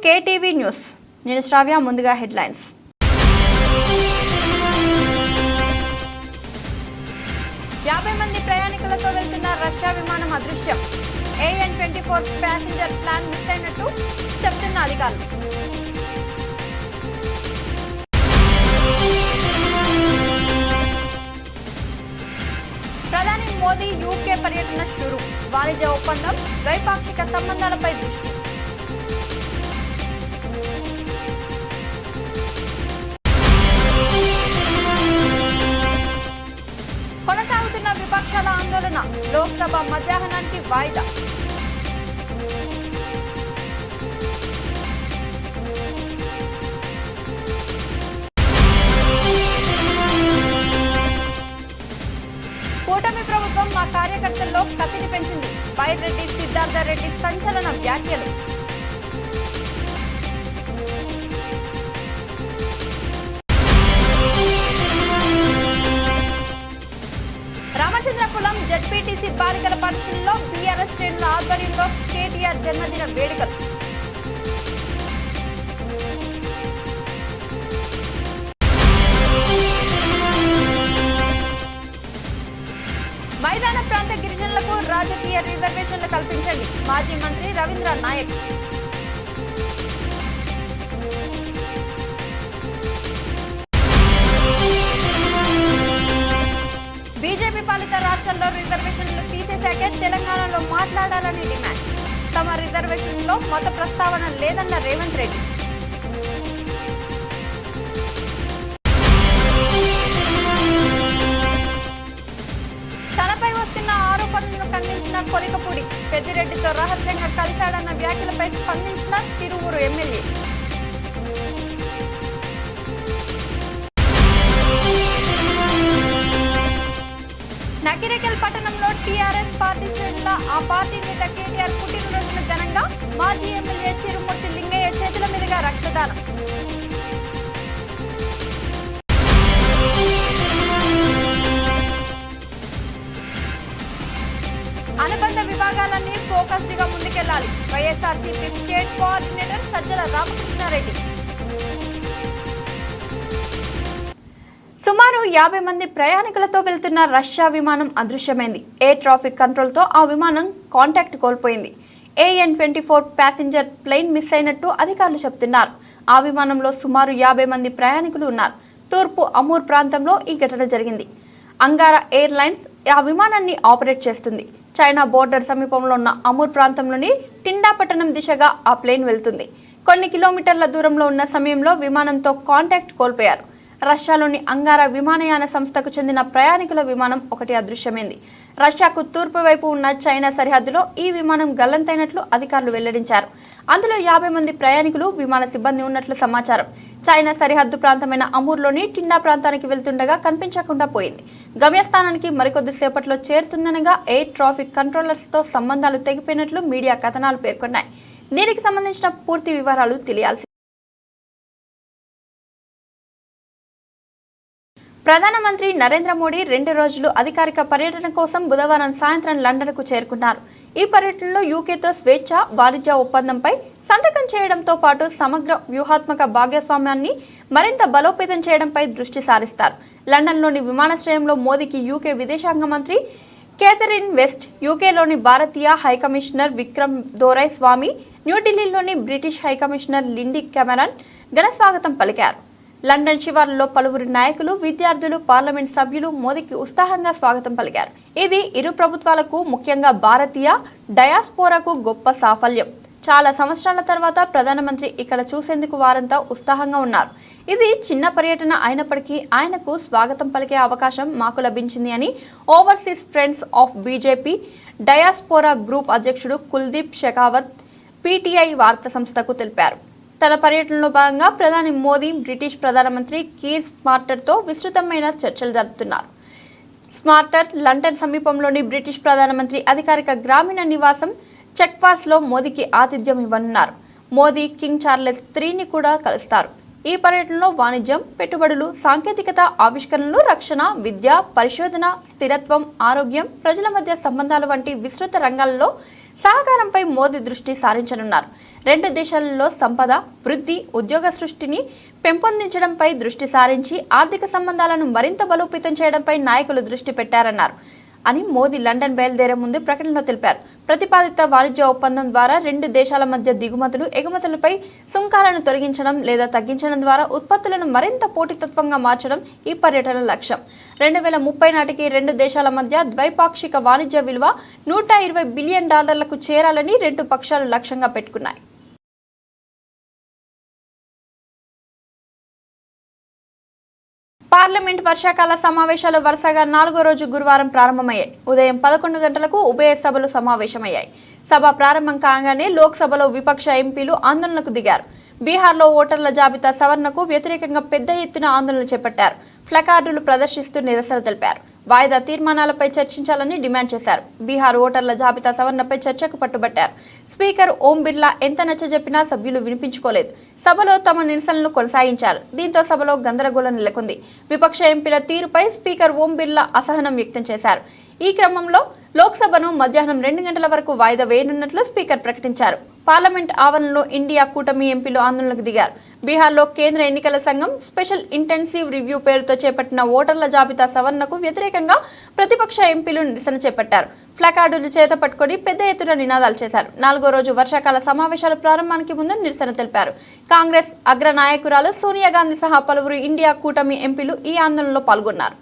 KTV news. నేను శ్రావ్య. ముందుగా headlines. యాభై మంది ప్రయాణికులతో వెళ్తున్న రష్యా విమానం అదృశ్యం. AN-24 ప్యాసింజర్ ప్లాన్ మిస్ అయినట్టు చెప్తున్న అధికారులు. ప్రధాని మోదీ యూకే పర్యటన షురు. వాణిజ్య ఒప్పందం, ద్వైపాక్షిక సంబంధాలపై దృష్టి. కొనసాగుతున్న విపక్షాల ఆందోళన, లోక్సభ మధ్యాహ్నానికి వాయిదా. కూటమి ప్రభుత్వం మా కార్యకర్తల్లో కసిని పెంచింది. బైరెడ్డి సిద్ధార్థ రెడ్డి సంచలన వ్యాఖ్యలు. రామచంద్రపురం జెడ్పీటీసీ బాలికల పాఠశాలలో బీఆర్ఎస్ శ్రేణుల ఆధ్వర్యంలో కేటీఆర్ జన్మదిన వేడుకలు. మైదాన ప్రాంత గిరిజనులకు రాజకీయ రిజర్వేషన్లు కల్పించండి. మాజీ మంత్రి రవీంద్ర నాయక్. బీజేపీ పాలిత రాష్ట్రాల్లో రిజర్వేషన్లు తీసేశాకే తెలంగాణలో మాట్లాడాలని డిమాండ్. తమ రిజర్వేషన్లో మత ప్రస్తావన లేదన్న రేవంత్ రెడ్డి. తనపై వస్తున్న ఆరోపణలను ఖండించిన కొలికపూడి. పెద్దిరెడ్డితో రహస్యంగా కలిశాడన్న వ్యాఖ్యలపై స్పందించిన తిరువూరు ఎమ్మెల్యే. నకిరేకల్ పట్టణంలో టీఆర్ఎస్ పార్టీ శ్రేణుల ఆ పార్టీ నేత కేటీఆర్ పుట్టినరోజును ఘనంగా మాజీ ఎమ్మెల్యే చిరుమూర్తి లింగయ్య చేతుల మీదుగా రక్తదానం. అనుబంధ విభాగాలన్నీ ఫోకస్డ్ గా ముందుకెళ్లాలి. YSRCP state coordinator Sajjala Ramakrishna Reddy. సుమారు 50 మంది ప్రయాణికులతో వెళ్తున్న రష్యా విమానం అదృశ్యమైంది. ఎయిర్ ట్రాఫిక్ కంట్రోల్తో ఆ విమానం కాంటాక్ట్ కోల్పోయింది. AN-24 ప్యాసింజర్ ప్లేన్ మిస్ అయినట్టు అధికారులు చెబుతున్నారు. ఆ విమానంలో సుమారు 50 మంది ప్రయాణికులు ఉన్నారు. తూర్పు అమూర్ ప్రాంతంలో ఈ ఘటన జరిగింది. అంగారా ఎయిర్లైన్స్ ఆ విమానాన్ని ఆపరేట్ చేస్తుంది. చైనా బోర్డర్ సమీపంలో ఉన్న అమూర్ ప్రాంతంలోని టిండా పట్టణం దిశగా ఆ ప్లేన్ వెళ్తుంది. కొన్ని కిలోమీటర్ల దూరంలో ఉన్న సమయంలో విమానంతో కాంటాక్ట్ కోల్పోయారు. రష్యాలోని అంగారా విమానయాన సంస్థకు చెందిన ప్రయాణికుల విమానం ఒకటి అదృశ్యమైంది. రష్యాకు తూర్పు వైపు ఉన్న చైనా సరిహద్దులో ఈ విమానం గల్లంతైనట్లు అధికారులు వెల్లడించారు. అందులో 50 మంది ప్రయాణికులు, విమాన సిబ్బంది ఉన్నట్లు సమాచారం. చైనా సరిహద్దు ప్రాంతమైన అమూర్లోని టిండా ప్రాంతానికి వెళ్తుండగా కనిపించకుండా పోయింది. గమ్యస్థానానికి మరికొద్ది సేపట్లో చేరుతుందనగా ఎయిర్ ట్రాఫిక్ కంట్రోలర్స్తో సంబంధాలు తెగిపోయినట్లు మీడియా కథనాలు పేర్కొన్నాయి. దీనికి సంబంధించిన పూర్తి వివరాలు తెలియాల్సి. ప్రధానమంత్రి నరేంద్ర మోడీ 2 రోజులు అధికారిక పర్యటన కోసం బుధవారం సాయంత్రం లండన్కు చేరుకున్నారు. ఈ పర్యటనలో యూకేతో స్వేచ్ఛ వాణిజ్య ఒప్పందంపై సంతకం చేయడంతో పాటు సమగ్ర వ్యూహాత్మక భాగస్వామ్యాన్ని మరింత బలోపేతం చేయడంపై దృష్టి సారిస్తారు. లండన్లోని విమానాశ్రయంలో మోదీకి యూకే విదేశాంగ మంత్రి కేథరిన్ వెస్ట్, యూకేలోని భారతీయ హైకమిషనర్ విక్రమ్ దోరై స్వామి, న్యూఢిల్లీలోని బ్రిటిష్ హైకమిషనర్ లిండీ కెమెరాన్ ఘన స్వాగతం పలికారు. లండన్ శివార్లలో పలువురు నాయకులు, విద్యార్థులు, పార్లమెంట్ సభ్యులు మోదీకి ఉత్సాహంగా స్వాగతం పలికారు. ఇది ఇరు ప్రభుత్వాలకు, ముఖ్యంగా భారతీయ డయాస్పోరాకు గొప్ప సాఫల్యం. చాలా సంవత్సరాల తర్వాత ప్రధానమంత్రి ఇక్కడ చూసేందుకు వారంతా ఉత్సాహంగా ఉన్నారు. ఇది చిన్న పర్యటన అయినప్పటికీ ఆయనకు స్వాగతం పలికే అవకాశం మాకు లభించింది అని overseas friends of BJP diaspora group అధ్యక్షుడు కుల్దీప్ షెకావత్ PTI వార్తా సంస్థకు తెలిపారు. తన పర్యటనలో భాగంగా ప్రధాని మోదీ బ్రిటిష్ ప్రధానమంత్రి కీర్ స్టార్మర్తో విస్తృతమైన చర్చలు జరుపుతున్నారు. స్టార్మర్ లండన్ సమీపంలోని బ్రిటిష్ ప్రధానమంత్రి అధికారిక గ్రామీణ నివాసం చెక్వార్స్లో మోదీకి ఆతిథ్యం ఇవ్వనున్నారు. మోదీ కింగ్ చార్లెస్ IIIని కూడా కలుస్తారు. ఈ పర్యటనలో వాణిజ్యం, పెట్టుబడులు, సాంకేతికత, ఆవిష్కరణలు, రక్షణ, విద్య, పరిశోధన, స్థిరత్వం, ఆరోగ్యం, ప్రజల మధ్య సంబంధాలు వంటి విస్తృత రంగాల్లో సహకారంపై మోదీ దృష్టి సారించనున్నారు. రెండు దేశాలలో సంపద, వృద్ధి, ఉద్యోగ సృష్టిని పెంపొందించడంపై దృష్టి సారించి ఆర్థిక సంబంధాలను మరింత బలోపేతం చేయడంపై నాయకులు దృష్టి పెట్టారన్నారు అని మోదీ లండన్ బయలుదేరే ముందు ప్రకటనలో తెలిపారు. ప్రతిపాదిత వాణిజ్య ఒప్పందం ద్వారా రెండు దేశాల మధ్య దిగుమతులు, ఎగుమతులపై సుంకాలను తొలగించడం లేదా తగ్గించడం ద్వారా ఉత్పత్తులను మరింత పోటీతత్వంగా మార్చడం ఈ పర్యటన లక్ష్యం. 2030 నాటికి రెండు దేశాల మధ్య ద్వైపాక్షిక వాణిజ్య విలువ $120 బిలియన్ చేరాలని రెండు పక్షాలు లక్ష్యంగా పెట్టుకున్నాయి. పార్లమెంట్ వర్షాకాల సమావేశాలు వరుసగా 4వ రోజు గురువారం ప్రారంభమయ్యాయి. ఉదయం 11 గంటలకు ఉభయ సభలు సమావేశమయ్యాయి. సభ ప్రారంభం కాగానే లోక్సభలో విపక్ష ఎంపీలు ఆందోళనకు దిగారు. బీహార్లో ఓటర్ల జాబితా సవరణకు వ్యతిరేకంగా పెద్ద ఎత్తున ఆందోళన చేపట్టారు. ప్లకార్డులు ప్రదర్శిస్తూ నిరసన తెలిపారు. వాయిదా తీర్మానాలపై చర్చించాలని డిమాండ్ చేశారు. బీహార్ ఓటర్ల జాబితా సవరణపై చర్చకు పట్టుబట్టారు. స్పీకర్ ఓం బిర్లా ఎంత నచ్చజెప్పినా సభ్యులు వినిపించుకోలేదు. సభలో తమ నిరసనలు కొనసాగించారు. దీంతో సభలో గందరగోళం నెలకొంది. విపక్ష ఎంపీల తీరుపై స్పీకర్ ఓం బిర్లా అసహనం వ్యక్తం చేశారు. ఈ క్రమంలో లోక్సభను మధ్యాహ్నం 2 గంటల వరకు వాయిదా వేయనున్నట్లు స్పీకర్ ప్రకటించారు. పార్లమెంట్ ఆవరణలో ఇండియా కూటమి ఎంపీలు ఆందోళనకు దిగారు. బీహార్లో కేంద్ర ఎన్నికల సంఘం స్పెషల్ ఇంటెన్సివ్ రివ్యూ పేరుతో చేపట్టిన ఓటర్ల జాబితా సవరణకు వ్యతిరేకంగా ప్రతిపక్ష ఎంపీలు నిరసన చేపట్టారు. ప్లకార్డులు చేత పట్టుకొని పెద్ద ఎత్తున నినాదాలు చేశారు. 4వ రోజు వర్షాకాల సమావేశాల ప్రారంభానికి ముందు నిరసన తెలిపారు. కాంగ్రెస్ అగ్ర నాయకురాలు సోనియా గాంధీ సహా పలువురు ఇండియా కూటమి ఎంపీలు ఈ ఆందోళనలో పాల్గొన్నారు.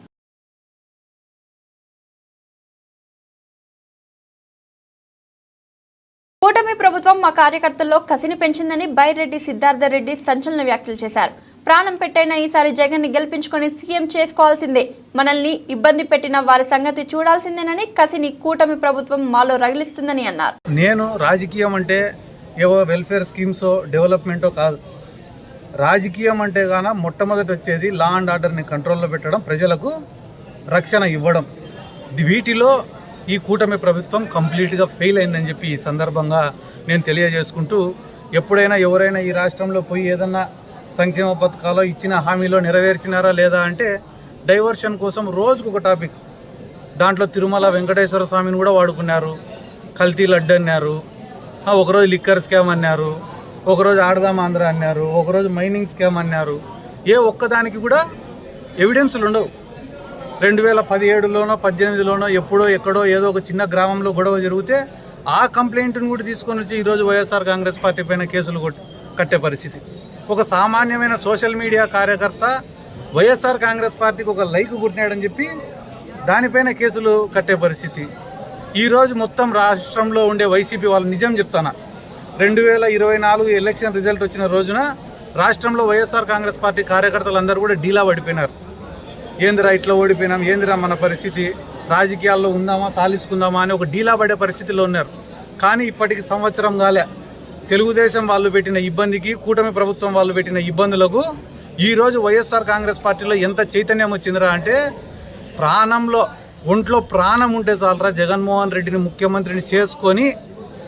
కూటమి ప్రభుత్వం మా కార్యకర్తల్లో కసిని పెంచిందని బైరెడ్డి సిద్ధార్థరెడ్డి సంచలన వ్యాఖ్యలు చేశారు. ప్రాణం పెట్టైనా ఈసారి జగన్ ని గెలిపించుకొని సీఎం చేసుకోవాల్సిందే, మనల్ని ఇబ్బంది పెట్టిన వారి సంగతి చూడాల్సిందేనని కసిని కూటమి ప్రభుత్వం మాలో రగిలిస్తుందని అన్నారు. నేను రాజకీయం అంటే ఏవో వెల్ఫేర్ స్కీమ్సో డెవలప్మెంటో కాదు. రాజకీయం అంటే గాన మొట్టమొదటి వచ్చేది లా అండ్ ఆర్డర్ని కంట్రోల్లో పెట్టడం, ప్రజలకు రక్షణ ఇవ్వడం. వీటిలో ఈ కూటమి ప్రభుత్వం కంప్లీట్గా ఫెయిల్ అయిందని చెప్పి ఈ సందర్భంగా నేను తెలియజేసుకుంటూ, ఎప్పుడైనా ఎవరైనా ఈ రాష్ట్రంలో పోయి ఏదన్నా సంక్షేమ పథకాలు ఇచ్చిన హామీలో నెరవేర్చినారా లేదా అంటే డైవర్షన్ కోసం రోజుకు ఒక టాపిక్. దాంట్లో తిరుమల వెంకటేశ్వర స్వామిని కూడా వాడుకున్నారు, కల్తీ లడ్డు అన్నారు, ఒకరోజు లిక్కర్ స్కామ్ అన్నారు, ఒకరోజు ఆడదాం ఆంధ్ర అన్నారు, ఒకరోజు మైనింగ్ స్కామ్ అన్నారు. ఏ ఒక్కదానికి కూడా ఎవిడెన్స్లు ఉండవు. 2017లోనో 18లోనో ఎప్పుడో ఎక్కడో ఏదో ఒక చిన్న గ్రామంలో గొడవ జరిగితే ఆ కంప్లైంట్ను కూడా తీసుకొని వచ్చి ఈరోజు వైఎస్ఆర్ కాంగ్రెస్ పార్టీ పైన కేసులు కట్టే పరిస్థితి. ఒక సామాన్యమైన సోషల్ మీడియా కార్యకర్త వైఎస్ఆర్ కాంగ్రెస్ పార్టీకి ఒక లైక్ కొట్టినాడని చెప్పి దానిపైన కేసులు కట్టే పరిస్థితి. ఈరోజు మొత్తం రాష్ట్రంలో ఉండే వైసీపీ వాళ్ళు నిజం చెప్తానా, 2024 ఎలక్షన్ రిజల్ట్ వచ్చిన రోజున రాష్ట్రంలో వైఎస్ఆర్ కాంగ్రెస్ పార్టీ కార్యకర్తలందరూ కూడా డీలా పడిపోయినారు. ఏందిరా ఇట్లా ఓడిపోయినాం, ఏందిరా మన పరిస్థితి, రాజకీయాల్లో ఉందామా సాధించుకుందామా అని ఒక డీలా పడే పరిస్థితిలో ఉన్నారు. కానీ ఇప్పటికి సంవత్సరం కాలే. తెలుగుదేశం వాళ్ళు పెట్టిన ఇబ్బందికి, కూటమి ప్రభుత్వం వాళ్ళు పెట్టిన ఇబ్బందులకు ఈరోజు వైఎస్ఆర్ కాంగ్రెస్ పార్టీలో ఎంత చైతన్యం వచ్చిందిరా అంటే, ఒంట్లో ప్రాణం ఉంటే చాలరా జగన్మోహన్ రెడ్డిని ముఖ్యమంత్రిని చేసుకొని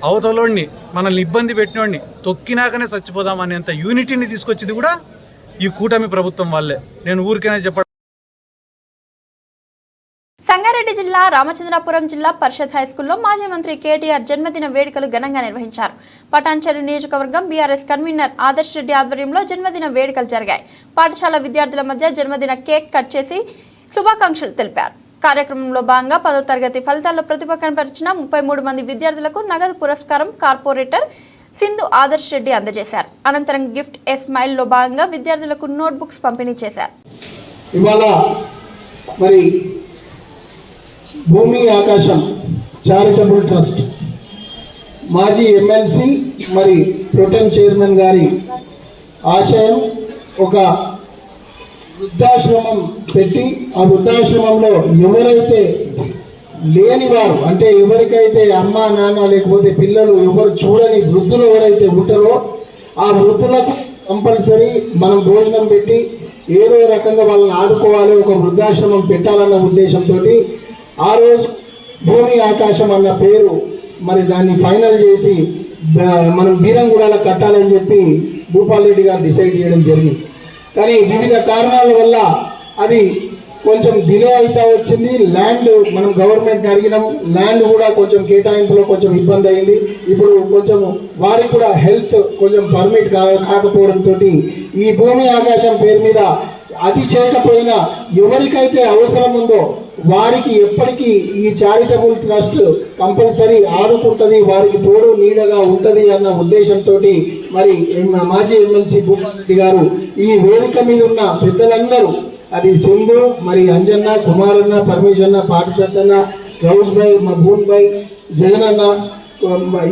అవతలోడిని మనల్ని ఇబ్బంది పెట్టినోడిని తొక్కినాకనే చచ్చిపోదాం అనేంత యూనిటీని తీసుకొచ్చింది కూడా ఈ కూటమి ప్రభుత్వం వాళ్ళే. నేను ఊరికైనా చెప్పడం. సంగారెడ్డి జిల్లా రామచంద్రాపురం జిల్లా పరిషత్ హైస్కూల్లో మాజీ మంత్రి కేటీఆర్ జన్మదిన వేడుకలు ఘనంగా నిర్వహించారు. పటాన్చెరు నియోజకవర్గం బీఆర్ఎస్ కన్వీనర్ ఆదర్శ్ రెడ్డి ఆధ్వర్యంలో జన్మదిన వేడుకలు జరిగాయి. పాఠశాల విద్యార్థుల మధ్య జన్మదిన కేక్ కట్ చేసి శుభాకాంక్షలు తెలిపారు. కార్యక్రమంలో భాగంగా 10వ తరగతి ఫలితాల్లో ప్రతిభ కనపరిచిన 33 మంది విద్యార్థులకు నగదు పురస్కారం కార్పొరేటర్ సింధు ఆదర్శ్ రెడ్డి అందజేశారు. అనంతరం గిఫ్ట్ ఏ స్మైల్ లో భాగంగా విద్యార్థులకు నోట్బుక్స్ పంపిణీ చేశారు. భూమి ఆకాశం చారిటబుల్ ట్రస్ట్ మాజీ ఎమ్మెల్సీ మరి ప్రొటెం చైర్మన్ గారి ఆశయం ఒక వృద్ధాశ్రమం పెట్టి ఆ వృద్ధాశ్రమంలో ఎవరైతే లేనివారు, అంటే ఎవరికైతే అమ్మ నాన్న లేకపోతే పిల్లలు ఎవరు చూడని వృద్ధులు ఎవరైతే ఉంటారో ఆ వృద్ధులకు కంపల్సరీ మనం భోజనం పెట్టి ఏదో రకంగా వాళ్ళని ఆడుకోవాలి, ఒక వృద్ధాశ్రమం పెట్టాలన్న ఉద్దేశంతో ఆ రోజు భూమి ఆకాశం అన్న పేరు మరి దాన్ని ఫైనల్ చేసి మనం బీరంగూడలో కట్టాలని చెప్పి భూపాల్ రెడ్డి గారు డిసైడ్ చేయడం జరిగింది. కానీ వివిధ కారణాల వల్ల అది కొంచెం డిలే అవుతా వచ్చింది. ల్యాండ్ మనం గవర్నమెంట్ అడిగినాం, ల్యాండ్ కూడా కొంచెం కేటాయింపులో కొంచెం ఇబ్బంది అయింది. ఇప్పుడు కొంచెం వారికి కూడా హెల్త్ కొంచెం పర్మిట్ కాకపోవడంతో ఈ భూమి ఆకాశం పేరు మీద అది చేయకపోయినా ఎవరికైతే అవసరం ఉందో వారికి ఎప్పటికీ ఈ చారిటబుల్ ట్రస్ట్ కంపల్సరీ ఆదుకుంటుంది, వారికి తోడు నీడగా ఉంటుంది అన్న ఉద్దేశంతో మరి మాజీ ఎమ్మెల్సీ భూపాల్ రెడ్డి గారు ఈ వేదిక మీద ఉన్న పెద్దలందరూ, అది సింధు, మరి అంజన్న, కుమారన్న, పరమేశ్వరన్న, పాటిసత్తన్న, గౌజ్ భాయ్, మధూన్ భాయ్, జగనన్న,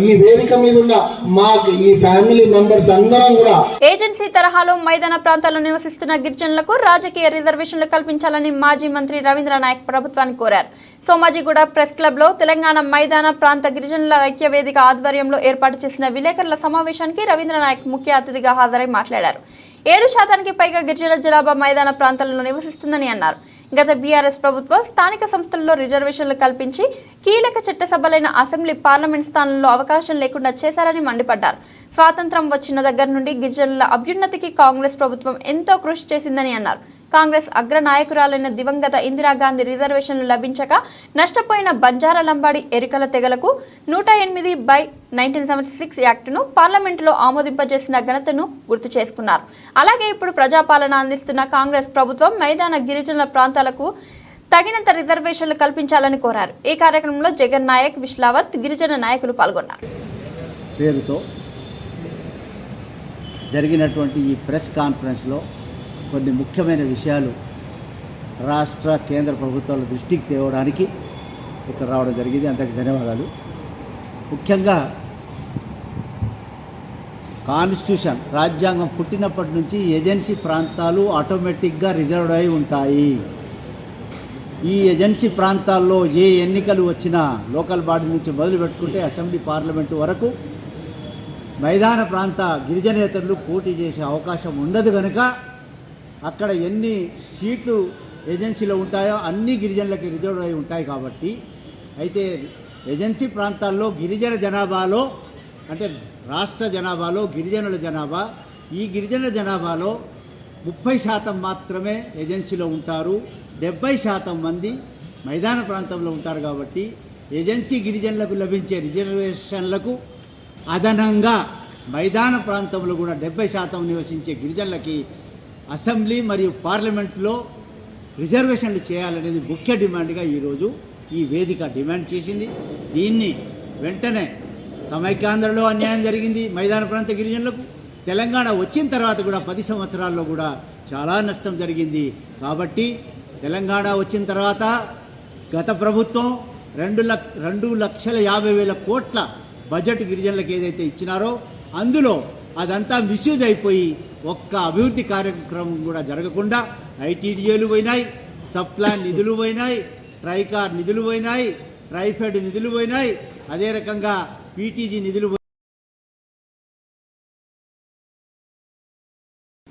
ఈ వేదిక మీద ఉన్న మా ఈ ఫ్యామిలీ మెంబర్స్ అందరం కూడా ఏజెన్సీ తరహాలో మైదాన ప్రాంతాల్లో నివసిస్తున్న గిరిజనులకు రాజకీయ రిజర్వేషన్లు కల్పించాలని మాజీ మంత్రి రవీంద్ర నాయక్ ప్రభుత్వాన్ని కోరారు. సోమాజిగూడ ప్రెస్ క్లబ్ లో తెలంగాణ మైదాన ప్రాంత గిరిజనుల ఐక్య వేదిక ఆధ్వర్యంలో ఏర్పాటు చేసిన విలేకరుల సమావేశానికి రవీంద్ర నాయక్ ముఖ్య అతిథిగా హాజరై మాట్లాడారు. 7% పైగా గిరిజన జనాభా మైదాన ప్రాంతాలలో నివసిస్తుందని అన్నారు. గత బీఆర్ఎస్ ప్రభుత్వం స్థానిక సంస్థల్లో రిజర్వేషన్లు కల్పించి కీలక చట్టసభలైన అసెంబ్లీ, పార్లమెంట్ స్థానంలో అవకాశం లేకుండా చేశారని మండిపడ్డారు. స్వాతంత్రం వచ్చిన దగ్గర నుండి గిరిజనుల అభ్యున్నతికి కాంగ్రెస్ ప్రభుత్వం ఎంతో కృషి చేసిందని అన్నారు. కాంగ్రెస్ అగ్ర నాయకురాలైన దివంగత ఇందిరాగాంధీ రిజర్వేషన్లు లభించక నష్టపోయిన బంజారా, లంబాడి, ఎరికల తెగలకు 108/1976 యాక్టును పార్లమెంటులో ఆమోదింపజేసిన ఘనతను గుర్తు చేసుకున్నారు. అలాగే ఇప్పుడు ప్రజాపాలన అందిస్తున్న కాంగ్రెస్ ప్రభుత్వం మైదాన గిరిజనుల ప్రాంతాలకు తగినంత రిజర్వేషన్లు కల్పించాలని కోరారు. ఈ కార్యక్రమంలో జగన్ నాయక్, విశ్లావత్, గిరిజన నాయకులు పాల్గొన్నారు. పేరుతో జరిగినటువంటి ఈ ప్రెస్ కాన్ఫరెన్స్లో కొన్ని ముఖ్యమైన విషయాలు రాష్ట్ర, కేంద్ర ప్రభుత్వాల దృష్టికి తేవడానికి ఇక్కడ రావడం జరిగింది. అందరికీ ధన్యవాదాలు. ముఖ్యంగా కాన్స్టిట్యూషన్, రాజ్యాంగం పుట్టినప్పటి నుంచి ఏజెన్సీ ప్రాంతాలు ఆటోమేటిక్గా రిజర్వ్డ్ అయి ఉంటాయి. ఈ ఏజెన్సీ ప్రాంతాల్లో ఏ ఎన్నికలు వచ్చినా లోకల్ బాడీ నుంచి మొదలు పెట్టుకుంటే అసెంబ్లీ, పార్లమెంటు వరకు మైదాన ప్రాంత గిరిజనేతరులు పోటీ చేసే అవకాశం ఉండదు కనుక అక్కడ ఎన్ని సీట్లు ఏజెన్సీలో ఉంటాయో అన్ని గిరిజనులకి రిజర్వ్ అయి ఉంటాయి. కాబట్టి అయితే ఏజెన్సీ ప్రాంతాల్లో గిరిజన జనాభాలో, అంటే రాష్ట్ర జనాభాలో గిరిజనుల జనాభా, ఈ గిరిజన జనాభాలో 30% మాత్రమే ఏజెన్సీలో ఉంటారు, 70% మంది మైదాన ప్రాంతంలో ఉంటారు. కాబట్టి ఏజెన్సీ గిరిజనులకు లభించే రిజర్వేషన్లకు అదనంగా మైదాన ప్రాంతంలో కూడా 70% నివసించే గిరిజనులకి అసెంబ్లీ మరియు పార్లమెంట్లో రిజర్వేషన్లు చేయాలనేది ముఖ్య డిమాండ్గా ఈరోజు ఈ వేదిక డిమాండ్ చేసింది. దీన్ని వెంటనే సమైక్యాంధ్రలో అన్యాయం జరిగింది మైదాన ప్రాంత గిరిజనులకు. తెలంగాణ వచ్చిన తర్వాత కూడా 10 సంవత్సరాల్లో కూడా చాలా నష్టం జరిగింది. కాబట్టి తెలంగాణ వచ్చిన తర్వాత గత ప్రభుత్వం 2,50,000 కోట్ల బడ్జెట్ గిరిజనులకు ఏదైతే ఇచ్చినారో అందులో అదంతా మిస్యూజ్ అయిపోయి ఒక్క అభివృద్ధి కార్యక్రమం కూడా జరగకుండా ఐటీడీఏలు పోయినాయి, సబ్ ప్లాన్ నిధులు పోయినాయి, ట్రైకార్ నిధులు పోయినాయి, ట్రైఫెడ్ నిధులు పోయినాయి, అదే రకంగా పీటీజీ నిధులు.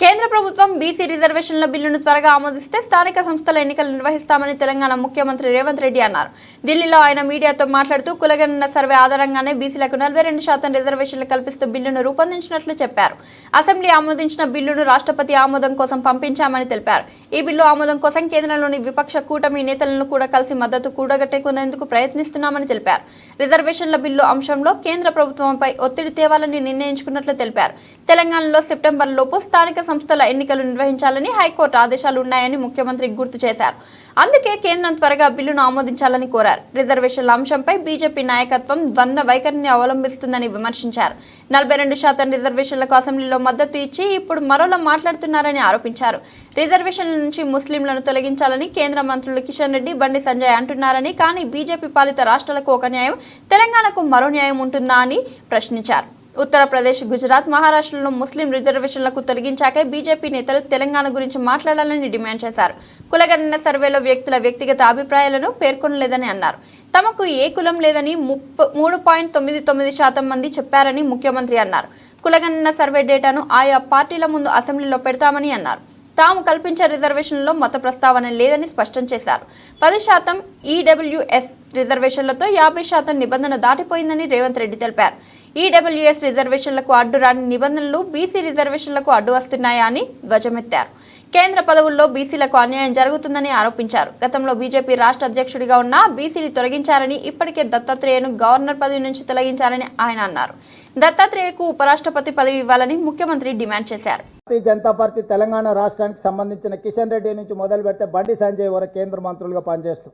కేంద్ర ప్రభుత్వం బీసీ రిజర్వేషన్ల బిల్లును త్వరగా ఆమోదిస్తే స్థానిక సంస్థల ఎన్నికలు నిర్వహిస్తామని తెలంగాణ ముఖ్యమంత్రి రేవంత్ రెడ్డి అన్నారు. ఢిల్లీలో ఆయన మీడియాతో మాట్లాడుతూ కులగణన సర్వే ఆధారంగానే బీసీలకు 42% రిజర్వేషన్లు కల్పిస్తూ బిల్లును రూపొందించినట్లు చెప్పారు. అసెంబ్లీ ఆమోదించిన బిల్లును రాష్ట్రపతి ఆమోదం కోసం పంపించామని తెలిపారు. ఈ బిల్లు ఆమోదం కోసం కేంద్రంలోని విపక్ష కూటమి నేతలను కూడా కలిసి మద్దతు కూడగట్టుకునేందుకు ప్రయత్నిస్తున్నామని తెలిపారు. రిజర్వేషన్ల బిల్లు అంశంలో కేంద్ర ప్రభుత్వంపై ఒత్తిడి తేవాలని నిర్ణయించుకున్నట్లు తెలిపారు. తెలంగాణలో సెప్టెంబర్లోపు స్థానిక సంస్థల ఎన్నికలు నిర్వహించాలని హైకోర్టు ఆదేశాలు ఉన్నాయని ముఖ్యమంత్రి గుర్తు చేశారు. అందుకే కేంద్రం త్వరగా బిల్లును ఆమోదించాలని కోరారు. రిజర్వేషన్ల అంశంపై బీజేపీ నాయకత్వం ద్వంద్వ వైఖరిని అవలంబిస్తుందని విమర్శించారు. 42% రిజర్వేషన్లకు అసెంబ్లీలో మద్దతు ఇచ్చి ఇప్పుడు మరోలా మాట్లాడుతున్నారని ఆరోపించారు. రిజర్వేషన్ల నుంచి ముస్లింలను తొలగించాలని కేంద్ర మంత్రులు కిషన్ రెడ్డి, బండి సంజయ్ అంటున్నారని, కానీ బీజేపీ పాలిత రాష్ట్రాలకు ఒక న్యాయం, తెలంగాణకు మరో న్యాయం ఉంటుందా అని ప్రశ్నించారు. ఉత్తరప్రదేశ్, గుజరాత్, మహారాష్ట్రలో ముస్లిం రిజర్వేషన్లకు తొలగించాకే బీజేపీ నేతలు తెలంగాణ గురించి మాట్లాడాలని డిమాండ్ చేశారు. కులగణన సర్వేలో వ్యక్తుల వ్యక్తిగత అభిప్రాయాలను పేర్కొనలేదని అన్నారు. తమకు ఏ కులం లేదని 3.99% మంది చెప్పారని ముఖ్యమంత్రి అన్నారు. కులగణన సర్వే డేటాను ఆయా పార్టీల ముందు అసెంబ్లీలో పెడతామని అన్నారు. తాము కల్పించే రిజర్వేషన్లలో మత ప్రస్తావన లేదని స్పష్టం చేశారు. 10% ఈడబ్ల్యూఎస్ రిజర్వేషన్లతో 50% నిబంధన దాటిపోయిందని రేవంత్ రెడ్డి తెలిపారు. ఈడబ్ల్యూఎస్ రిజర్వేషన్లకు అడ్డు రాని నిబంధనలు బీసీ రిజర్వేషన్లకు అడ్డు వస్తున్నాయా అని ధ్వజమెత్తారు. కేంద్ర పదవుల్లో బీసీలకు అన్యాయం జరుగుతుందని ఆరోపించారు. గతంలో బీజేపీ రాష్ట్ర అధ్యక్షుడిగా ఉన్న బీసీని తొలగించారని, ఇప్పటికే దత్తాత్రేయను గవర్నర్ పదవి నుంచి తొలగించారని ఆయన అన్నారు. దత్తాత్రేయకు ఉపరాష్ట్రపతి పదవి ఇవ్వాలని ముఖ్యమంత్రి డిమాండ్ చేశారు. భారతీయ జనతా పార్టీ తెలంగాణ రాష్ట్రానికి సంబంధించిన కిషన్ రెడ్డి నుంచి మొదలు పెడితే బండి సంజయ్ వరకు కేంద్ర మంత్రులుగా పనిచేస్తూ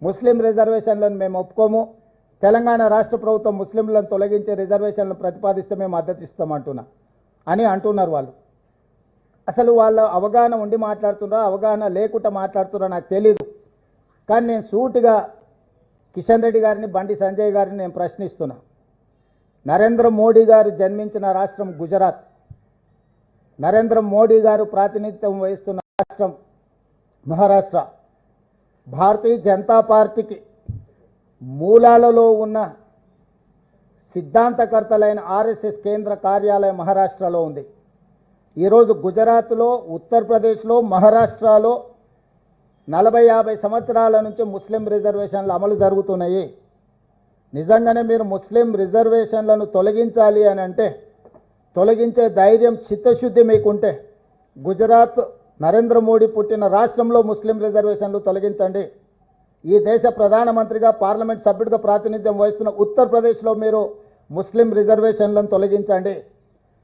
ముస్లిం రిజర్వేషన్లను మేము ఒప్పుకోము, తెలంగాణ రాష్ట్ర ప్రభుత్వం ముస్లింలను తొలగించే రిజర్వేషన్లను ప్రతిపాదిస్తే మేము మద్దతు ఇస్తామంటున్నా అని అంటున్నారు. వాళ్ళు అసలు వాళ్ళ అవగాహన ఉండి మాట్లాడుతున్నారా, అవగాహన లేకుండా మాట్లాడుతున్నారా నాకు తెలీదు. కానీ నేను సూటిగా కిషన్ రెడ్డి గారిని, బండి సంజయ్ గారిని నేను ప్రశ్నిస్తున్నా. నరేంద్ర మోడీ గారు జన్మించిన రాష్ట్రం గుజరాత్, నరేంద్ర మోడీ గారు ప్రాతినిధ్యం వహిస్తున్న రాష్ట్రం మహారాష్ట్ర. భారతీయ జనతా పార్టీకి మూలాలలో ఉన్న సిద్ధాంతకర్తలైన ఆర్ఎస్ఎస్ కేంద్ర కార్యాలయం మహారాష్ట్రలో ఉంది. ఈరోజు గుజరాత్లో, ఉత్తరప్రదేశ్లో, మహారాష్ట్రలో 40-50 సంవత్సరాల నుంచి ముస్లిం రిజర్వేషన్లు అమలు జరుగుతున్నాయి. నిజంగానే మీరు ముస్లిం రిజర్వేషన్లను తొలగించాలి అని అంటే, తొలగించే ధైర్యం, చిత్తశుద్ధి మీకుంటే గుజరాత్ నరేంద్ర మోడీ పుట్టిన రాష్ట్రంలో ముస్లిం రిజర్వేషన్లు తొలగించండి. ఈ దేశ ప్రధానమంత్రిగా, పార్లమెంట్ సభ్యుడిగా ప్రాతినిధ్యం వహిస్తున్న ఉత్తరప్రదేశ్లో మీరు ముస్లిం రిజర్వేషన్లను తొలగించండి.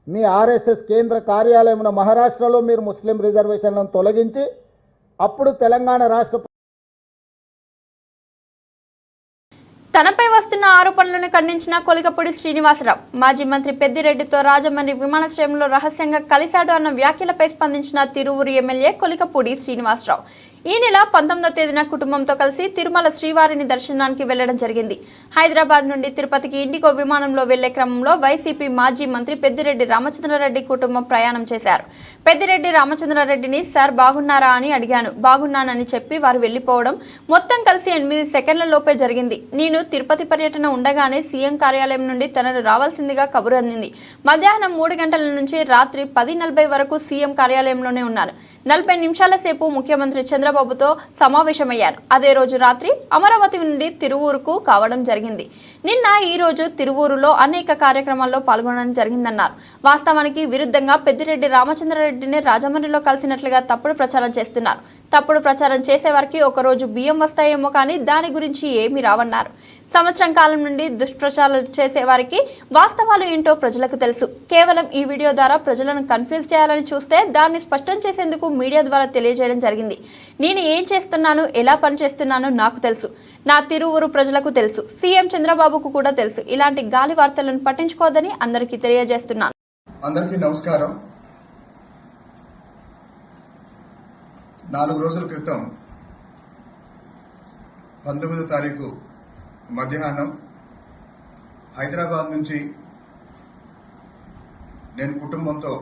మీ ఆర్ఎస్ఎస్ కేంద్ర కార్యాలయం మహారాష్ట్రలో మీరు ముస్లిం రిజర్వేషన్లను తొలగించి అప్పుడు తెలంగాణ రాష్ట్ర తనపై వస్తున్న ఆరోపణలను ఖండించిన కొలికపూడి శ్రీనివాసరావు, మాజీ మంత్రి పెద్దిరెడ్డితో రాజమండ్రి విమానాశ్రయంలో రహస్యంగా కలిశాడు అన్న వ్యాఖ్యలపై స్పందించిన తిరువూరు ఎమ్మెల్యే కొలికపూడి శ్రీనివాసరావు ఈ నెల 19వ తేదీన కుటుంబంతో కలిసి తిరుమల శ్రీవారిని దర్శనానికి వెళ్లడం జరిగింది. హైదరాబాద్ నుండి తిరుపతికి ఇండిగో విమానంలో వెళ్లే క్రమంలో వైసీపీ మాజీ మంత్రి పెద్దిరెడ్డి రామచంద్రారెడ్డి కుటుంబం ప్రయాణం చేశారు. పెద్దిరెడ్డి రామచంద్రారెడ్డిని సార్ బాగున్నారా అని అడిగాను. బాగున్నానని చెప్పి వారు వెళ్లిపోవడం మొత్తం కలిసి 8 సెకండ్ల లోపే జరిగింది. నేను తిరుపతి పర్యటన ఉండగానే సీఎం కార్యాలయం నుండి తనను రావాల్సిందిగా కబురు అందింది. మధ్యాహ్నం 3 గంటల నుంచి రాత్రి 10:40 వరకు సీఎం కార్యాలయంలోనే ఉన్నాను. 40 నిమిషాల సేపు ముఖ్యమంత్రి చంద్రబాబుతో సమావేశమయ్యారు. అదే రోజు రాత్రి అమరావతి నుండి తిరువూరుకు కావడం జరిగింది. నిన్న ఈ రోజు తిరువూరులో అనేక కార్యక్రమాల్లో పాల్గొనడం జరిగిందన్నారు. వాస్తవానికి విరుద్ధంగా పెద్దిరెడ్డి రామచంద్రారెడ్డిని రాజమండ్రిలో కలిసినట్లుగా తప్పుడు ప్రచారం చేస్తున్నారు. తప్పుడు ప్రచారం చేసేవారికి ఒకరోజు బియ్యం వస్తాయేమో కానీ దాని గురించి ఏమీ రావన్నారు. సంవత్సరం కాలం నుండి దుష్ప్రచారాలు చేసేవారికి వాస్తవాలు ఏంటో ప్రజలకు తెలుసు. కేవలం ఈ వీడియో ద్వారా ప్రజలను కన్ఫ్యూజ్ చేయాలని చూస్తే దాన్ని స్పష్టం చేసేందుకు మీడియా ద్వారా తెలియజేయడం జరిగింది. నేను ఏం చేస్తున్నాను, ఎలా పనిచేస్తున్నానో నాకు తెలుసు. నా తిరువురు ప్రజలకు తెలుసు. సీఎం చంద్రబాబుకు కూడా తెలుసు. ఇలాంటి గాలి వార్తలను పట్టించుకోవద్దని అందరికీ తెలియజేస్తున్నాను. అందరికీ నమస్కారం. 4 రోజుల క్రితం 19వ తారీఖు మధ్యాహ్నం హైదరాబాద్ నుంచి నేను కుటుంబంతో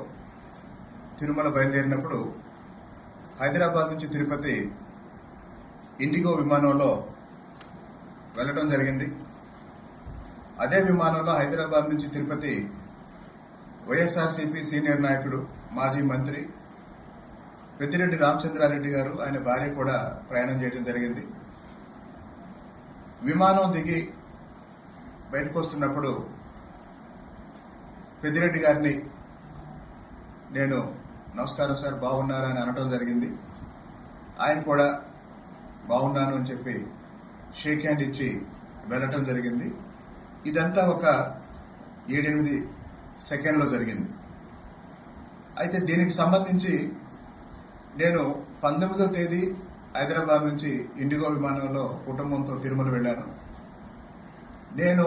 తిరుమల బయలుదేరినప్పుడు హైదరాబాద్ నుంచి తిరుపతి ఇండిగో విమానంలో వెళ్ళడం జరిగింది. అదే విమానంలో హైదరాబాద్ నుంచి తిరుపతి వైఎస్ఆర్సీపీ సీనియర్ నాయకుడు, మాజీ మంత్రి పెద్దిరెడ్డి రామచంద్రారెడ్డి గారు, ఆయన భార్య కూడా ప్రయాణం చేయడం జరిగింది. విమానం దిగి బయటకు వస్తున్నప్పుడు పెద్దిరెడ్డి గారిని నేను నమస్కారం సార్ బాగున్నారా అని అనడం జరిగింది. ఆయన కూడా బాగున్నాను అని చెప్పి షేక్ హ్యాండ్ ఇచ్చి వెళ్ళటం జరిగింది. ఇదంతా ఒక 7-8 సెకండ్లో జరిగింది. అయితే దీనికి సంబంధించి నేను 19వ తేదీ హైదరాబాద్ నుంచి ఇండిగో విమానంలో కుటుంబంతో తిరుమల వెళ్ళాను. నేను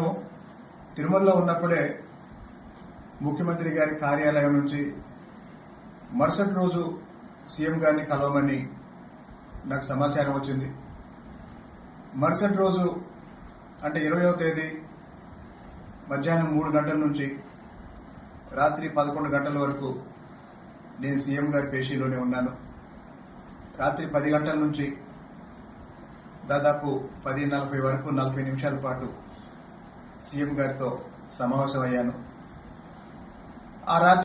తిరుమలలో ఉన్నప్పుడే ముఖ్యమంత్రి గారి కార్యాలయం నుంచి మరుసటి రోజు సీఎం గారిని కలవమని నాకు సమాచారం వచ్చింది. మరుసటి రోజు అంటే 20వ తేదీ మధ్యాహ్నం 3 గంటల నుంచి రాత్రి 11 గంటల వరకు నేను సీఎం గారి పేషీలోనే ఉన్నాను. రాత్రి 10 గంటల నుంచి దాదాపు 10:40 వరకు 40 నిమిషాల పాటు సీఎం గారితో సమావేశం అయ్యాను. ఆ రాత్రి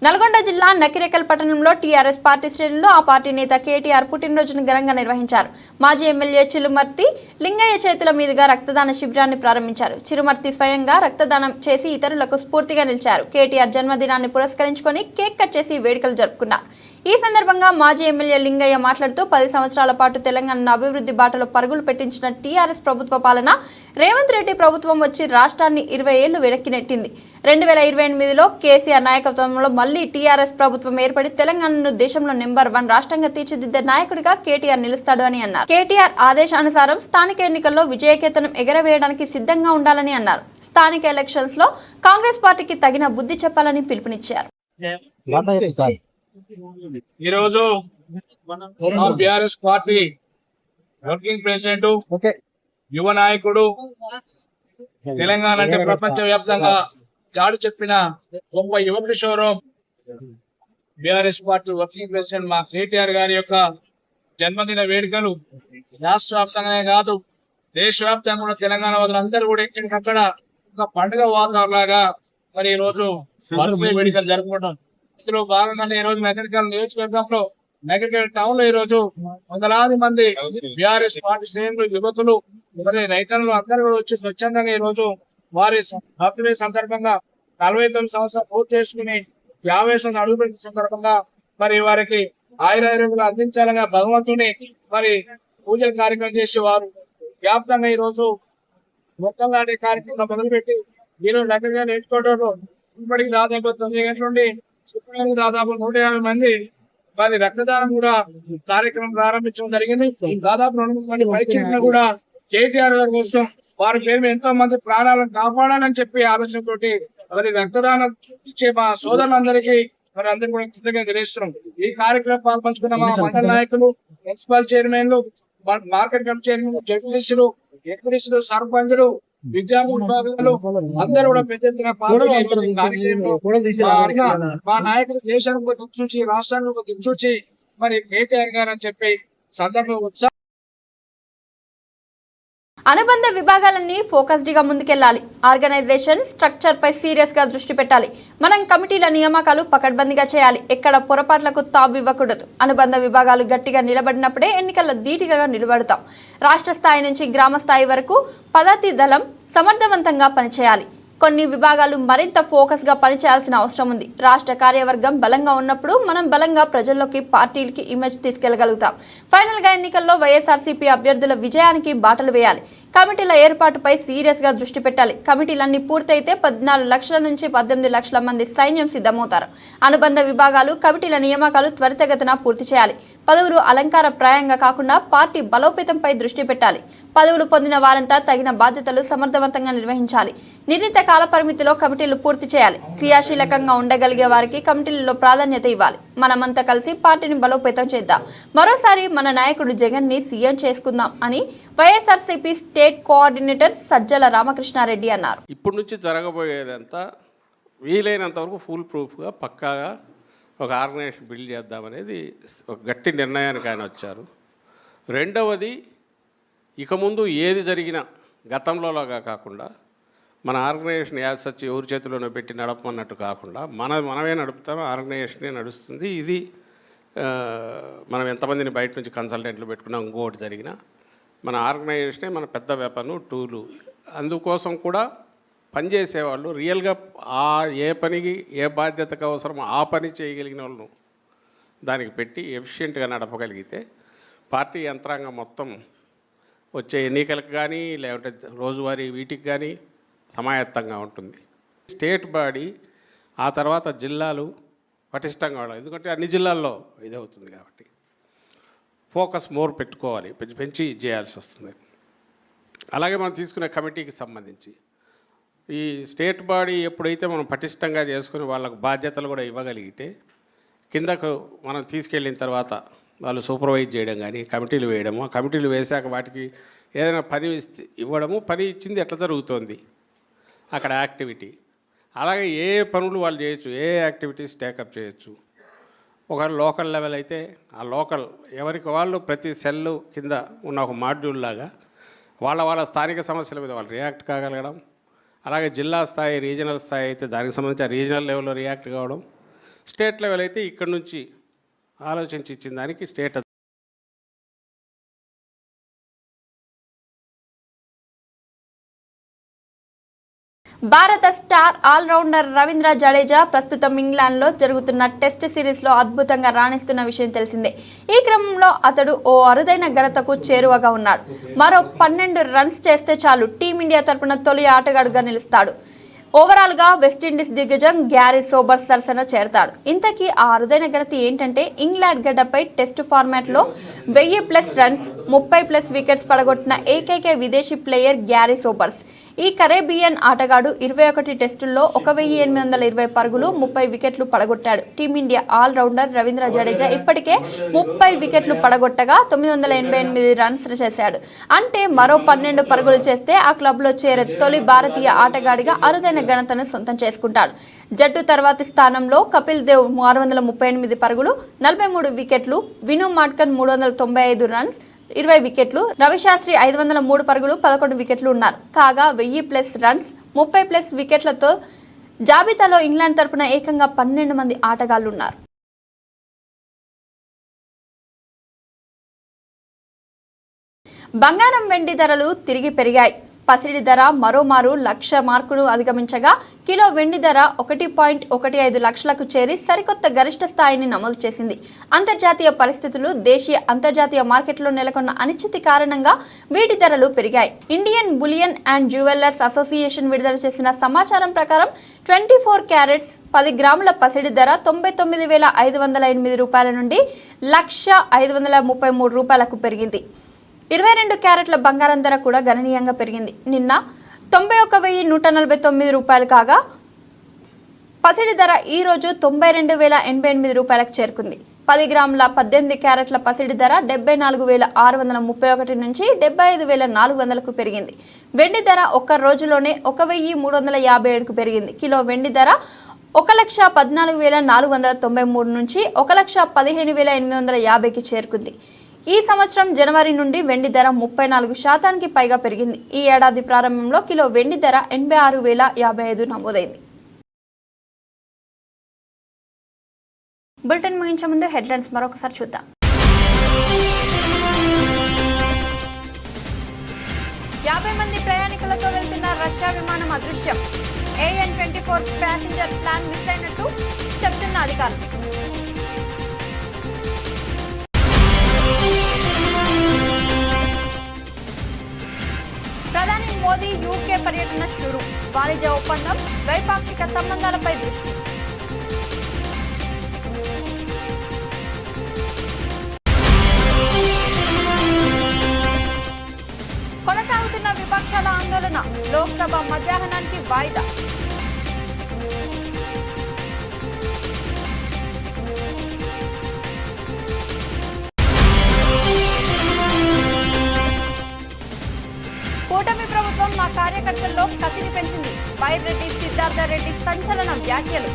నల్గొండ జిల్లా నకిరేకల్ పట్టణంలో టీఆర్ఎస్ పార్టీ శ్రేణులు ఆ పార్టీ నేత కేటీఆర్ పుట్టినరోజును ఘనంగా నిర్వహించారు. మాజీ ఎమ్మెల్యే చిరుమర్తి లింగయ్య చేతుల మీదుగా రక్తదాన శిబిరాన్ని ప్రారంభించారు. చిరుమర్తి స్వయంగా రక్తదానం చేసి ఇతరులకు స్ఫూర్తిగా నిలిచారు. కేటీఆర్ జన్మదినాన్ని పురస్కరించుకొని కేక్ కట్ చేసి వేడుకలు జరుపుకున్నారు. ఈ సందర్భంగా మాజీ ఎమ్మెల్యే లింగయ్య మాట్లాడుతూ 10 సంవత్సరాల పాటు తెలంగాణను అభివృద్ధి బాటలో పరుగులు పెట్టించిన టీఆర్ఎస్ ప్రభుత్వ పాలన రేవంత్ రెడ్డి ప్రభుత్వం వచ్చి రాష్ట్రాన్ని 20 ఏళ్లు వెనక్కి నెట్టింది. 2028లో కేసీఆర్ నాయకత్వంలో మళ్లీ టీఆర్ఎస్ ప్రభుత్వం ఏర్పడి తెలంగాణను దేశంలో నెంబర్ 1 రాష్ట్రంగా తీర్చిదిద్దే నాయకుడిగా కేటీఆర్ నిలుస్తాడు అని అన్నారు. కేటీఆర్ ఆదేశానుసారం స్థానిక ఎన్నికల్లో విజయకేతనం ఎగరవేయడానికి సిద్ధంగా ఉండాలని అన్నారు. స్థానిక ఎలక్షన్స్ లో కాంగ్రెస్ పార్టీకి తగిన బుద్ధి చెప్పాలని పిలుపునిచ్చారు. ఈరోజు బిఆర్ఎస్ పార్టీ వర్కింగ్ ప్రెసిడెంట్, యువ నాయకుడు, తెలంగాణ అంటే ప్రపంచ వ్యాప్తంగా చాటు చెప్పిన గొప్ప యువ కిషోరం బిఆర్ఎస్ పార్టీ వర్కింగ్ ప్రెసిడెంట్ మా కేటీఆర్ గారి యొక్క జన్మదిన వేడుకలు రాష్ట్ర వ్యాప్తంగానే కాదు దేశవ్యాప్తంగా కూడా తెలంగాణ వాళ్ళందరూ కూడా ఎక్కడికక్కడ ఒక పండుగ వాతావరణం లాగా మరి ఈ రోజు బర్త్డే వేడుకలు జరుపుకుంటాం. ఇందులో భాగంగానే ఈ రోజు నగరికల్ నియోజకవర్గంలో నగరికల్ టౌన్ లో ఈ రోజు వందలాది మంది బిఆర్ఎస్ పార్టీ శ్రేణులు, యువకులు, మరి రైతులు అందరూ కూడా వచ్చి స్వచ్ఛందంగా ఈ రోజు వారి బర్త్డే సందర్భంగా 49 సంవత్సరాలు పూర్తి చేసుకుని 50 అడుగుపెట్టిన సందర్భంగా మరి వారికి ఆయురారోగ్యాలు అందించాలని భగవంతుని మరి పూజల కార్యక్రమం చేసి వారు వ్యాప్తంగా ఈ రోజు మొత్తం నాటి కార్యక్రమం మొదలుపెట్టి ఈరోజు నగరికల్ నేర్చుకోవడంలో ఇప్పటికి దాదాపు 9 గంటల నుండి ఇప్పటివరకు దాదాపు 150 మంది వారి రక్తదానం కూడా కార్యక్రమం ప్రారంభించడం జరిగింది. దాదాపు 200 మంది పైచీలను కూడా కేటీఆర్ గారి కోసం వారి పేరు ఎంతో మంది ప్రాణాలను కాపాడాలని చెప్పి ఆలోచనతోటి మరి రక్తదానం ఇచ్చే మా సోదరులందరికీ మరి అందరూ కూడా కృతజ్ఞతలు తెలియజేస్తున్నాం. ఈ కార్యక్రమం పాల్పంచుకున్న మా మండల నాయకులు, మున్సిపల్ చైర్మన్లు, మార్కెట్ కమిటీ చైర్మన్, జడ్పీటీసీలు, ఎంపీటీసీలు, సర్పంచులు, విద్యార్థి విభాగాలు అందరూ కూడా పెద్ద ఎత్తున పాల్గొని మా నాయకులు దేశానికి ఒక దిక్సూచి, రాష్ట్రానికి ఒక దిక్సూచి మరి కేటీఆర్ గారు అని చెప్పి సందర్భంగా అనుబంధ విభాగాలన్నీ ఫోకస్డ్ గా ముందుకెళ్లాలి. ఆర్గనైజేషన్ స్ట్రక్చర్ పై సీరియస్ గా దృష్టి పెట్టాలి. మనం కమిటీల నియామకాలు పకడ్బందీగా చేయాలి. ఎక్కడ పొరపాట్లకు తావు ఇవ్వకూడదు. అనుబంధ విభాగాలు గట్టిగా నిలబడినప్పుడే ఎన్నికల్లో ధీటుగా నిలబడతాం. రాష్ట్ర స్థాయి నుంచి గ్రామ స్థాయి వరకు పదాతి దళం సమర్థవంతంగా పనిచేయాలి. కొన్ని విభాగాలు మరింత ఫోకస్ గా పనిచేయాల్సిన అవసరం ఉంది. రాష్ట్ర కార్యవర్గం బలంగా ఉన్నప్పుడు మనం బలంగా ప్రజల్లోకి, పార్టీలకి ఇమేజ్ తీసుకెళ్లగలుగుతాం. ఫైనల్ గా ఎన్నికల్లో వైఎస్ఆర్సీపీ అభ్యర్థుల విజయానికి బాటలు వేయాలి. కమిటీల ఏర్పాటుపై సీరియస్ గా దృష్టి పెట్టాలి. కమిటీలన్నీ పూర్తయితే 14 లక్షల నుంచి 18 లక్షల మంది సైన్యం సిద్ధమవుతారు. అనుబంధ విభాగాలు, కమిటీల నియామకాలు త్వరితగతిన పూర్తి చేయాలి. పదవులు అలంకార ప్రాయంగా కాకుండా పార్టీ బలోపేతంపై దృష్టి పెట్టాలి. పదవులు పొందిన వారంతా తగిన బాధ్యతలు సమర్థవంతంగా నిర్వహించాలి. నిర్ణీత కాల పరిమితిలో కమిటీలు పూర్తి చేయాలి. క్రియాశీలకంగా ఉండగలిగే వారికి కమిటీలలో ప్రాధాన్యత ఇవ్వాలి. మనమంతా కలిసి పార్టీని బలోపేతం చేద్దాం. మరోసారి మన నాయకుడు జగన్ ని సీఎం చేసుకుందాం అని వైఎస్ఆర్సీపీ స్టేట్ కోఆర్డినేటర్ సజ్జల రామకృష్ణారెడ్డి అన్నారు. ఇప్పటి నుంచి జరగబోయేదంతా వీలైనంత వరకు ఫుల్ ప్రూఫ్గా పక్కాగా ఒక ఆర్గనైజేషన్ బిల్డ్ చేద్దామనేది ఒక గట్టి నిర్ణయానికి ఆయన వచ్చారు. రెండవది, ఇక ముందు ఏది జరిగినా గతంలోలాగా కాకుండా మన ఆర్గనైజేషన్ యాజ్ సచ్ ఎవరి చేతిలోనే పెట్టి నడపమన్నట్టు కాకుండా మనమే నడుపుతాం, ఆర్గనైజేషనే నడుస్తుంది. ఇది మనం ఎంతమందిని బయట నుంచి కన్సల్టెంట్లు పెట్టుకున్నా ఇంకోటి జరిగినా మన ఆర్గనైజేషనే మన పెద్ద వెపను, టూలు. అందుకోసం కూడా పనిచేసేవాళ్ళు రియల్గా ఏ పనికి ఏ బాధ్యతకు అవసరం ఆ పని చేయగలిగిన వాళ్ళను దానికి పెట్టి ఎఫిషియెంట్గా నడపగలిగితే పార్టీ యంత్రాంగం మొత్తం వచ్చే ఎన్నికలకు కానీ లేకుంటే రోజువారీ వీటికి కానీ సమాయత్తంగా ఉంటుంది. స్టేట్ బాడీ ఆ తర్వాత జిల్లాలు పటిష్టంగా ఉండాలి. ఎందుకంటే అన్ని జిల్లాల్లో ఇదే అవుతుంది కాబట్టి ఫోకస్ మోర్ పెట్టుకోవాలి, పెంచి చేయాల్సి వస్తుంది. అలాగే మనం తీసుకునే కమిటీకి సంబంధించి ఈ స్టేట్ బాడీ ఎప్పుడైతే మనం పటిష్టంగా చేసుకుని వాళ్ళకు బాధ్యతలు కూడా ఇవ్వగలిగితే కిందకు మనం తీసుకెళ్ళిన తర్వాత వాళ్ళు సూపర్వైజ్ చేయడం కానీ కమిటీలు వేయడము, కమిటీలు వేశాక వాటికి ఏదైనా పని ఇవ్వడము, పని ఇచ్చింది ఎట్లా జరుగుతోంది అక్కడ యాక్టివిటీ, అలాగే ఏ పనులు వాళ్ళు చేయొచ్చు, ఏ యాక్టివిటీస్ టేకప్ చేయొచ్చు. ఒక లోకల్ లెవెల్ అయితే ఆ లోకల్ ఎవరికి వాళ్ళు ప్రతి సెల్ కింద ఉన్న ఒక మాడ్యూల్ లాగా వాళ్ళ స్థానిక సమస్యల మీద వాళ్ళు రియాక్ట్ కాగలగడం. అలాగే జిల్లా స్థాయి, రీజనల్ స్థాయి అయితే దానికి సంబంధించి ఆ రీజనల్ లెవెల్లో రియాక్ట్ కావడం. స్టేట్ లెవెల్ అయితే ఇక్కడ నుంచి ఆలోచించి ఇచ్చిన దానికి స్టేట్ భారత స్టార్ ఆల్రౌండర్ రవీంద్ర జడేజా ప్రస్తుతం ఇంగ్లాండ్లో జరుగుతున్న టెస్ట్ సిరీస్లో అద్భుతంగా రాణిస్తున్న విషయం తెలిసిందే. ఈ క్రమంలో అతడు ఓ అరుదైన ఘనతకు చేరువగా ఉన్నాడు. మరో 12 రన్స్ చేస్తే చాలు టీమిండియా తరపున తొలి ఆటగాడుగా నిలుస్తాడు. ఓవరాల్గా వెస్టిండీస్ దిగ్గజం గ్యారీ సోబర్స్ సరసన చేరతాడు. ఇంతకీ ఆ అరుదైన ఘనత ఏంటంటే ఇంగ్లాండ్ గడ్డపై టెస్ట్ ఫార్మాట్లో 1000+ రన్స్ 30+ వికెట్స్ పడగొట్టిన ఏకైక విదేశీ ప్లేయర్ గ్యారీ సోబర్స్. ఈ కరేబియన్ ఆటగాడు 21 టెస్టుల్లో 1820 పరుగులు 30 వికెట్లు పడగొట్టాడు. టీమిండియా ఆల్రౌండర్ రవీంద్ర జడేజా ఇప్పటికే 30 వికెట్లు పడగొట్టగా 988 రన్స్ చేశాడు. అంటే మరో 12 పరుగులు చేస్తే ఆ క్లబ్లో చేరే తొలి భారతీయ ఆటగాడిగా అరుదైన ఘనతను సొంతం చేసుకుంటాడు. జట్టు తర్వాతి స్థానంలో కపిల్ దేవ్ 638 పరుగులు 43 వికెట్లు, విను మాడ్కన్ 395 రన్స్ 20 వికెట్లు, రవిశాస్త్రి 503 పరుగులు 11 వికెట్లు ఉన్నారు. కాగా 1000+ రన్స్ 30+ వికెట్లతో జాబితాలో ఇంగ్లాండ్ తరపున ఏకంగా 12 మంది ఆటగాళ్లు ఉన్నారు. బంగారం వెండి ధరలు తిరిగి పెరిగాయి. పసిడి ధర మరోమారు 1,00,000 మార్కును అధిగమించగా కిలో వెండి ధర 1.15 లక్షలకు చేరి సరికొత్త గరిష్ట స్థాయిని నమోదు చేసింది. అంతర్జాతీయ పరిస్థితులు, దేశీయ అంతర్జాతీయ మార్కెట్లో నెలకొన్న అనిశ్చితి కారణంగా వీటి ధరలు పెరిగాయి. Indian bullion and jewellers association విడుదల చేసిన సమాచారం ప్రకారం 24 క్యారెట్స్ 10 గ్రాముల పసిడి ధర 99,508 రూపాయల నుండి 1,0533 రూపాయలకు పెరిగింది. 22 క్యారెట్ల బంగారం ధర కూడా గణనీయంగా పెరిగింది. నిన్న 91,149 రూపాయలు కాగా పసిడి ధర ఈ రోజు 92,088 రూపాయలకు చేరుకుంది. 10 గ్రాముల 18 క్యారెట్ల పసిడి ధర 74,631 నుంచి 75,400కు పెరిగింది. వెండి ధర ఒక్క రోజులోనే 1,357కు పెరిగింది. కిలో వెండి ధర 1,14,493 నుంచి 1,15,850కి చేరుకుంది. ఈ సంవత్సరం జనవరి నుండి వెండి ధర 34% పైగా పెరిగింది. ఈ ఏడాది ప్రారంభంలో కిలో వెండి ధర 86,055 నమోదైంది. బులెటిన్ ముగించే ముందు హెడ్లైన్స్ మరొకసారి చూద్దాం. 50 మంది ప్రయాణికులతో వెళ్తున్న రష్యా విమానం అదృశ్యం. AN-24 ప్యాసింజర్ ప్లాన్ మిస్ అయినట్టు చెప్తున్న అధికారులు. ప్రధాని మోదీ యూకే పర్యటన షురు. వాణిజ్య ఒప్పందం, ద్వైపాక్షిక సంబంధాలపై దృష్టి. కొనసాగుతున్న విపక్షాల ఆందోళన, లోక్సభ మధ్యాహ్నానికి వాయిదా. కూటమి ప్రభుత్వం మా కార్యకర్తల్లో కసిని పెంచింది. బైరెడ్డి సిద్ధార్థ రెడ్డి సంచలన వ్యాఖ్యలు.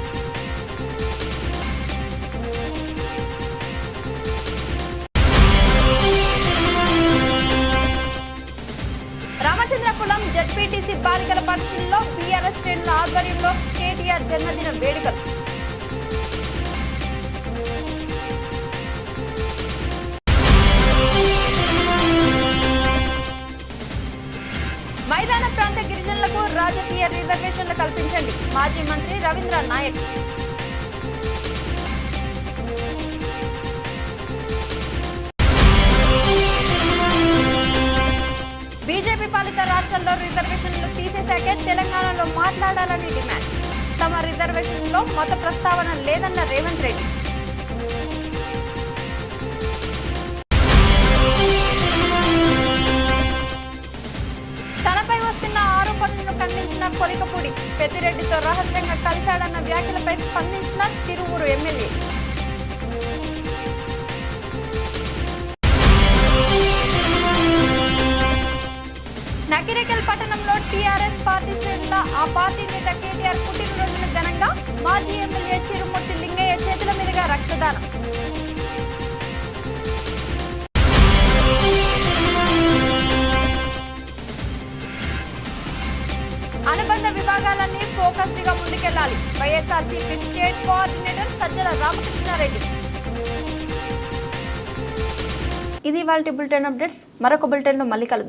రామచంద్రపురం జెడ్పీటీసీ బాలికల పాఠశాలలో బీఆర్ఎస్ శ్రేణుల ఆధ్వర్యంలో కేటీఆర్ జన్మదిన వేడుకలు. మైదాన ప్రాంత గిరిజనులకు రాజకీయ రిజర్వేషన్లు కల్పించండి. మాజీ మంత్రి రవీంద్ర నాయక్. బీజేపీ పాలిత రాష్ట్రాల్లో రిజర్వేషన్లు తీసేశాకే తెలంగాణలో మాట్లాడాలని డిమాండ్. తమ రిజర్వేషన్లో మత ప్రస్తావన లేదన్న రేవంత్ రెడ్డి. ఖండించిన కొలికపూడి. పెద్దిరెడ్డితో రహస్యంగా కలిశాడన్న వ్యాఖ్యలపై స్పందించిన తిరువూరు ఎమ్మెల్యే. నకిరేకల్ పట్టణంలో టీఆర్ఎస్ పార్టీ శ్రేణుల ఆ పార్టీ నేత కేటీఆర్ పుట్టినరోజున ఘనంగా మాజీ ఎమ్మెల్యే చిరుమూర్తి లింగయ్య చేతుల మీదుగా రక్తదానం. అనుబంధ విభాగాలన్నీ ఫోకస్డ్ గా ముందుకెళ్లాలి. YSRCP state coordinator Sajjala Ramakrishna Reddy. ఇది వాళ్ళ బులెటిన్ అప్డేట్స్. మరొక బులెటిన్ లో మళ్ళీ కలుద్దాం.